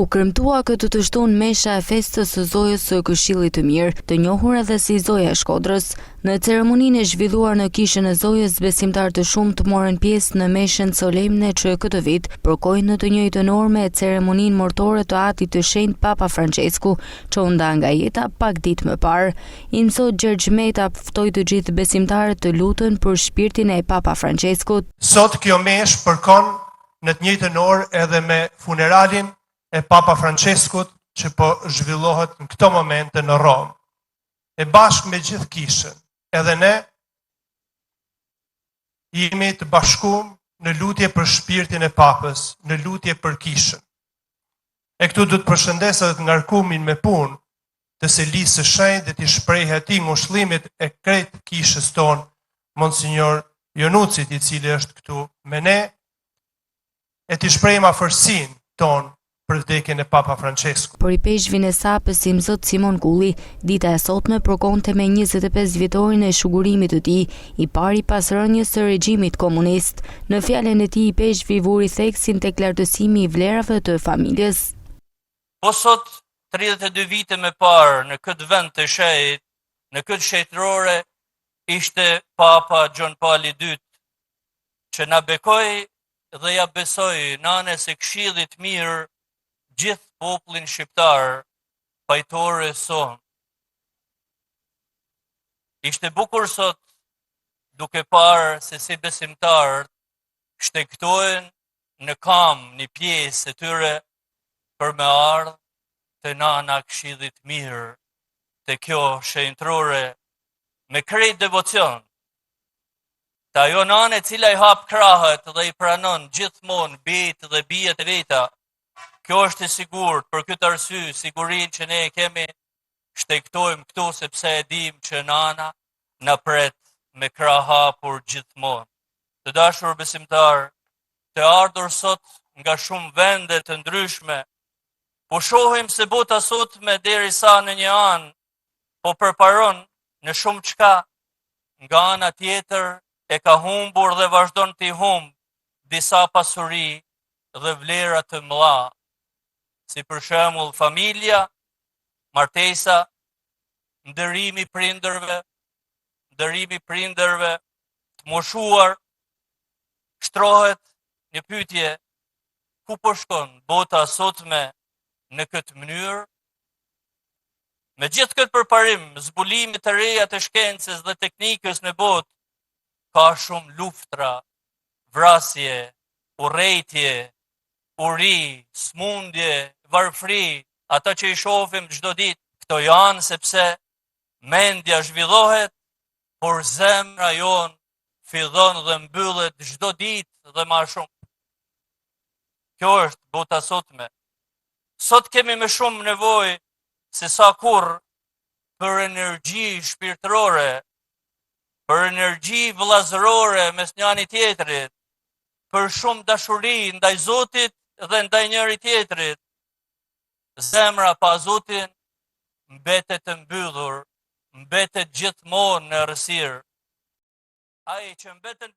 U kremtua këtë të shtunë mesha e festës së Zojës së Këshillit të Mirë, të njohur edhe si Zoja e Shkodrës. Në ceremoninë e zhvilluar në kishën e Zojës, besimtarë të shumtë morën pjesë në meshën solemne që këtë vit përkoi në të njëjtën orë me ceremoninë mortore të Atit të Shenjtë Papa Francesku, që u nda nga jeta pak ditë më parë. Imsot Gjergj Meta ftoi të gjithë besimtarët të lutën për shpirtin e Papa Franceskut. Sot kjo meshë përkon në të njëjtën orë edhe me funeralin e Papa Franceskut që po zhvillohet në këto momente në Rom. E bashkë me gjithë kishën, edhe ne jemi të bashkuar në lutje për shpirtin e Papës, në lutje për kishën. E këtu du të përshëndes edhe të ngarkumin me punë të Selisë së Shenjtë dhe t'i shpreh atij ngushëllimit e krejt kishës tonë, Monsignor Jonucit, i cili është këtu me ne, e t'i shprehim afërsinë tonë për vdekjen e Papa Francesku. Për i peshqvin e sapës si Zot Simon Kulli, dita e sotme përkonte me 25 vjetorin e shugurimit të tij, i pari pas rënjes së regjimit komunist. Në fjalën e tij, i peshqvi vuri theksin tek lartësimi i vlerave të familjes. Po sot, 32 vite më parë, në këtë vend të shenjtë, në këtë shenjtërore, ishte Papa Gjon Paul II, që na bekoi dhe ja besoi nanes së Këshillit Mirë gjithë popullin shqiptar, pajtore son. Ishte bukur sot duke parë se si besimtarët shtektohen në kam një pjesë e tyre për me ardhë të nana Këshillit Mirë, të kjo shenjtërore me krejt devocion. Ta ajo nane cila i hap krahët dhe i pranon gjithmonë bitë dhe bijet e veta. Kjo është e sigurt, për këtë arsye, sigurinë që ne kemi, shtektojmë këtu sepse e dim që nana na pret me krah hapur gjithmonë. Të dashur besimtar, të ardhur sot nga shumë vende të ndryshme, po shohim se bota sotme derisa në një anë po përparon në shumë çka, nga ana tjetër e ka humbur dhe vazhdon t'i humb disa pasuri dhe vlera të mëdha, si për shembull familja, martesa, ndërimi prindërve, të moshuar. Shtrohet një pyetje, ku po shkon bota sotme në këtë mënyrë? Me gjithë këtë përparim, zbulimit të reja të shkencës dhe teknikës në botë, ka shumë luftra, vrasje, urrejtje, uri, smundje, varfëri, ata që i shohim çdo ditë. Këto janë sepse mendja zhvillohet, por zemra jon fillon dhe mbyllet çdo ditë dhe më shumë. Kjo është bota sotme. Sot kemi më shumë nevojë se sa kurrë për energji shpirtërore, për energji vëllazërore mes njëri tjetrit, për shumë dashuri ndaj Zotit dhe ndaj njëri tjetrit. Zemra pa Zotin mbetet të mbyllur, mbetet gjithmonë në errësirë. Ai që mbeten